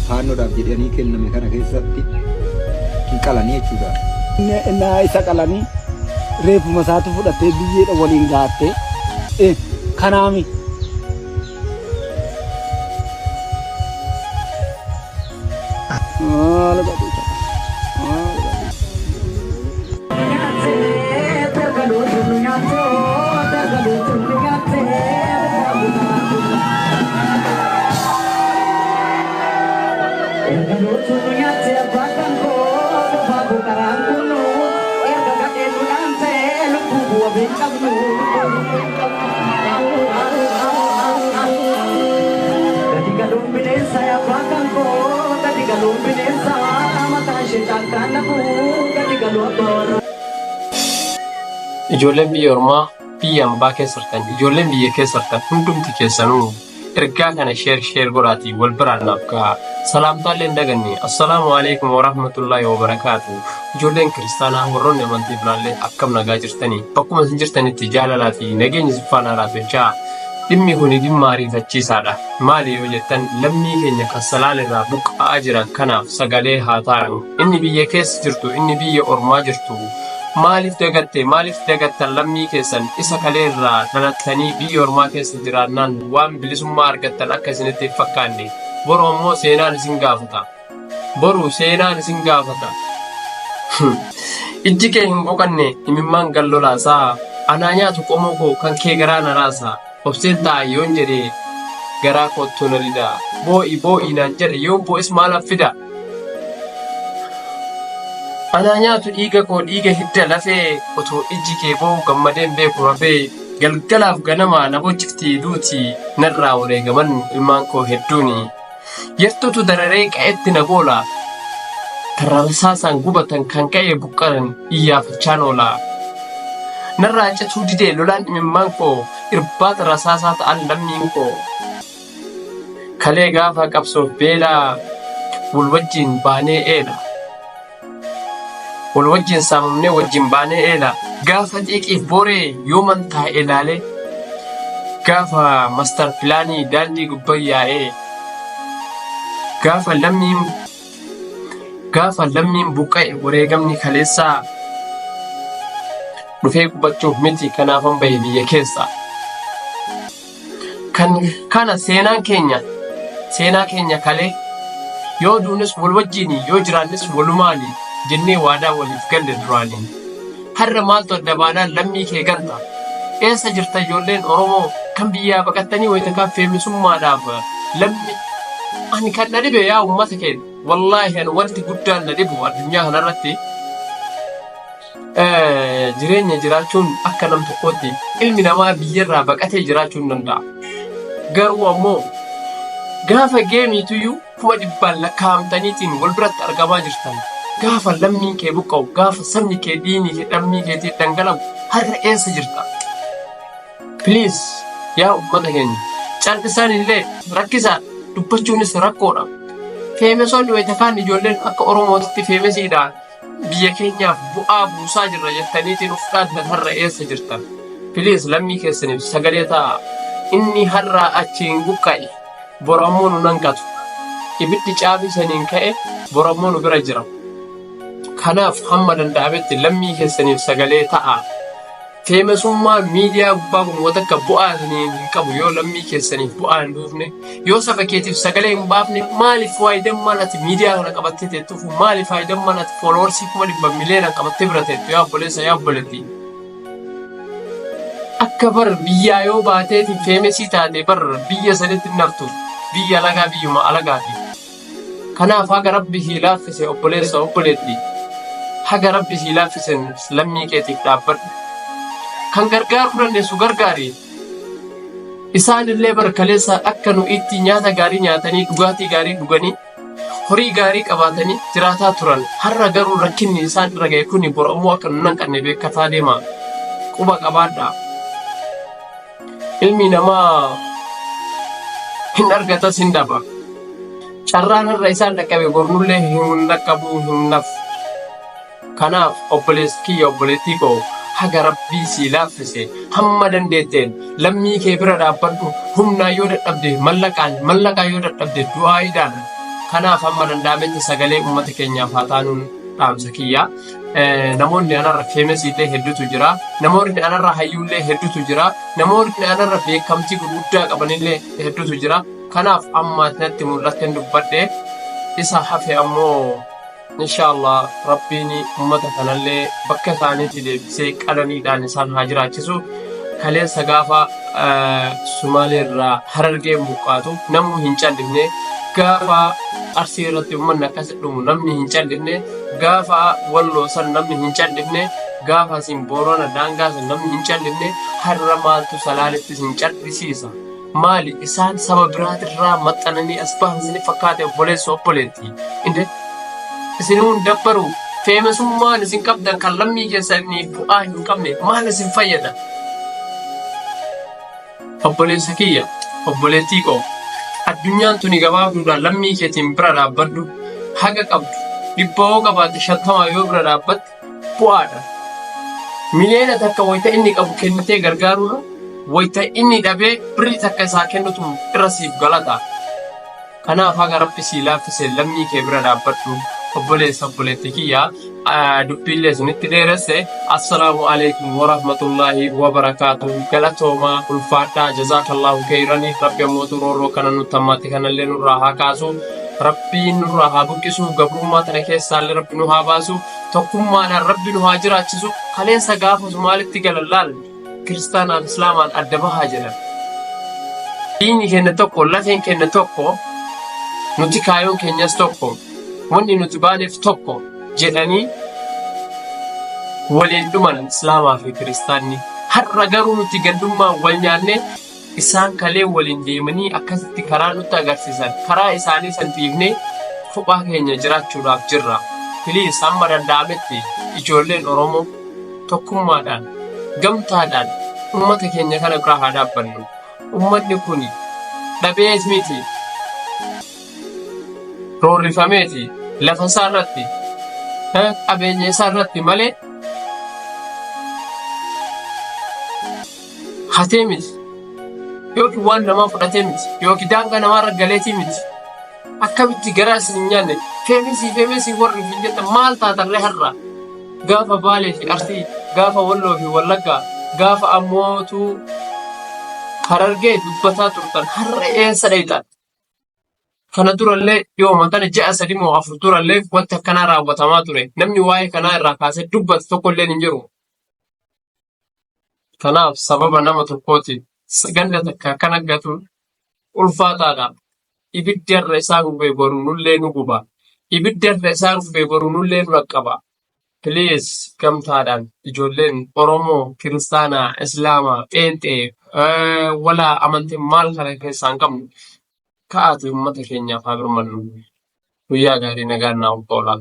faannoodhaaf jedhanii kenname kana keessatti hin qalanii jechuudha. Innaa isa qalanii reefuma isaatu fudhatee biyyeedha waliin gaattee kanaami. Ijoolleen biyya ormaa biyya hambaa keessa jirtan, ijoolleen biyya keessa jirtan hundumti keessanuu ergaa kana sheer godhaatii wal biraan naaf gahaa. Salaamtaallee hin daganne. Assalaamu alaikum wa rahmatullahi wa barakaatu. Ijoolleen kiristaanaa warroonni amantii biraallee akkam nagaa jirtanii bakkuma isin jirtanitti jaalalaa fi nageenya siffaan araafachaa. Dhimmi kun dhimma ariifachiisaadha. Maali yoo jettan lammii keenya kan salaan irraa buqqa'aa jiran kanaaf sagalee haa ta'an. Inni biyya keessa jirtu, inni biyya ormaa jirtu. Maaliif dagattan lammii keessan isa kalee irraa dhalattanii biyya ormaa keessa jiraannaan waan bilisummaa argattan akka isinitti fakkaanne. Boru ammoo seenaan isin gaafata. Ijji kee hin boqanne imimmaan gallolaasaa. Anaa nyaatu qomoo koo kan kee garaa naraasaa. Obseen ta'a yoon jedhee garaa kottuu na didaa. Boo'i naan jedhe yoon boo'is maalaaf fida. Anaa nyaatu dhiiga koo dhiiga hidda lafee otoo ijji kee boo'u gammadeen beeku rafee. Galgalaaf ganama na bochiftii duutii narraa wareegaman ilmaan koo hedduuni. Yertuutu dararee qa'etti na goola. Tarrasaasaan gubatan kan ka'e buqqaran iyyaafachaan oola. Narraa cituu didee lolaan imimmaan koo irbaata rasaasaa ta'an lammiin koo. Kalee gaafa qabsoof beelaa wal wajjin baanee eela. Wal wajjin saamamnee wajjin baanee eela. Gaafa xiiqiif booree yooman taa'e ilaalee. Gaafa mastar pilaanii daandii gubbaa yaa'ee. Gaafa lammiin buqqa'e wareegamni kaleessaa. Dhufee qubachuuf miti kanaafan bahe biyya keessa. Kana seenaa keenya kalee yoo duunis wal wajjini yoo jiraannis walumaani jennee waadaa waliif galle duraaniin. Har'a maaltu adda baanaan lammii kee ganta. Eessa jirta ijoolleen Oromoo kan biyyaa baqattanii wayitakaa feemisummaadhaaf lammi. Ani kan na dhibe yaa uummata keenya. Wallaahi ani wanti guddaan na dhibu addunyaa kanarratti. Jireenya jiraachuun akka nam tokkootti ilmi namaa biyyarraa baqatee jiraachuu danda'a. Garuu ammoo gaafa geemiituyyuu 100,000 lakkaa'amtaniitiin wal biratti argamaa jirtan. Gaafa lammiin kee buqqa'u, gaafa sabni kee diinii fi lammii keetii dhangala'u har'a eessa jirta? Please yaa uummata keenya calqisaan illee rakkisaa dubbachuunis rakkoodha. Feemesoonni wayitakaan ijoolleen akka Oromootti feemesiidhaan biyya keenyaaf bu'aa buusaa jirra jettaniitiin of dhaaddan har'a eessa jirtan? Please lammii keessaniif sagalee ta'a. Inni har'aa achiin buqqa'e borammoo nu nanqatu. Ibiddi caabisaniin ka'e borammoo nu bira jira. Kanaaf hamma danda'ametti lammii keessaniif sagalee ta'a. Feemesummaa miidiyaa gubbaa kun wanta akka bu'aa hin qabu yoo lammii keessaniif bu'aa hin buufne yoo saba keetiif sagalee hin baafne maaliif faayidammaan ati miidiyaa kana qabattee teettuuf maaliif faayidammaan ati fooloowarsii 100 miliyoonaan qabattee bira teettu yaa obboleessa yaa obboleettii. Akka bar biyyaa yoo baateeti feemesii taate bar biyya sanitti naftu biyya alagaa biyyuma alagaati. Kanaaf haga rabbi sii laaffise obboleessa obboleettii. Haga rabbi sii laaffisen lammii keetiif dhaabbadhu. Kan gargaaruu dandeessu gargaari. Isaan illee barkaleessa akka nu itti nyaata gaarii nyaatanii dhugaatii gaarii dhuganii horii gaarii qabaatanii jiraataa turan. Har'a garuu rakkinni isaan irra ga'e kuni boromuu akka nu nanqanne beekataa deema. Quba qabaadha. Ilmi namaa hin argatas hin dhaba. Carraan har'a isaan dhaqqabe bornullee hin dhaqqabuu hin naf. Kanaaf obboleessi kiyya obboleettii koo haga rabbii sii laaffise hamma dandeetteen lammii kee bira dhaabbadhu humnaa yoo dadhabde mallaqaa yoo dadhabde du'aayiidhaan Kanaaf amma danda'ametti sagalee uummata keenyaaf haa taanuun dhaamsa kiyya. Namoonni anarra feemesiillee hedduutu jira. Namoonni anarra hayyuullee hedduutu jira. Namoonni anarra beekamtii gurguddaa qabanillee hedduutu jira. Kanaaf amma natti mul'ateen dubbadhe isa hafe ammoo inshaallah rabbiin uummata kanallee bakka isaaniitti deebisee qananiidhaan isaan haa jiraachisu. Kaleessa gaafa Sumaaleerraa Harargeen buqqaatu namni hin callifne, gaafa Arsii irratti uummanni akkas dhumu namni hin callifne, gaafa Walloo san namni hin callifne, gaafa isin Boorana daangaa san namni hin callifne, har'a maaltu Salaaleettis hin callisiisa? Maali isaan saba biraatirraa maxxananii as bahan isin fakkaate obboleessa obboleetti. Inde isinuun dabbaru feemesummaan isin qabdan kan lammii keessanii bu'aa hin qabne maal isin fayyada? Obboleessa kiyya, obboleettii koo, addunyaan tuni gabaabduudhaan lammii keetiin bira dhaabbadhu. Haga qabdu dhibba yoo qabaatte 50 yoo bira dhaabbatte bu'aadha. Miliyoona takka wayita inni qabu kennitee gargaaruudha. Wayita inni dhabee birrii takka isaa kennutu irra siif galata. Kanaaf haga rabbi sii laaffisee lammii kee bira dhaabbadhu. Obboleessa obboleettii kiyya dubbiillee sunitti dheeresse. Assalaamu alaikum warahmatullahi wabarakaatuh. Galatoomaa ulfaadhaa jazaakallahu khayran. Rabbi ammoo roorroo kana nutti hammaate kanallee nurraa haa kaasu. Rabbiin nurraa haa buqqisu. Gabrummaa tana keessaallee rabbi nu haa baasu. Tokkummaadhaan rabbi nu haa jiraachisu. Kaleessa gaafa Sumaalitti galan laal kiristaanaan islaamaan adda bahaa jiran. Diinni keenya tokko, lafeen keenya tokko, nuti kaayoon keenyas tokko, wanni nuti baaneef tokko jedhanii waliin dhuman islaamaa fi kiristaanni. Har'a garuu nuti gandummaan wal nyaanne isaan kalee waliin deemanii akkasitti karaa nutti agarsiisan. Karaa isaanii san dhiifnee kophaa keenya jiraachuudhaaf jirra. Piliis amma danda'ametti ijoolleen Oromoo tokkummaadhaan, gamtaadhaan uummata keenya kana biraa haa dhaabbannu. Uummanni kun dhabees miti, roorrifameeti, lafa isaa irratti, qabeenya isaa irratti malee hatee miti, yookiin waan namaa fudhatee miti, yookiin daangaa namaa raggaleetii miti. Akkamitti garaa isin hin nyaanne feemesii warri hin jettan maal taatarree har'a? Gaafa Baalee fi Arsii, gaafa Walloo fi Wallaggaa, gaafa ammootu Harargee dubbataa turtan har'a eessa dheeytan? Kana durallee yooma tana ji'a 3 moo 4 durallee wanti akkanaa raawwatamaa ture. Namni waa'ee kanaa irraa kaasee dubbatu tokkollee hin jiru. Kanaaf sababa nama tokkooti ganda takka kan aggatu ulfaataadha. Ibiddarra isaa gubee boru nullee nu guba. Ibiddarra isaa gubee boru nullee nu raqqaba. Please gamtaadhaan ijoolleen Oromoo, Kiristaanaa, Islaamaa, Pheenxee walaa amantiin maal kana keessaa hin qabnu ka'aatu uummata keenyaaf haa birmannu. Guyyaa gaarii nagaan naaf oolaa.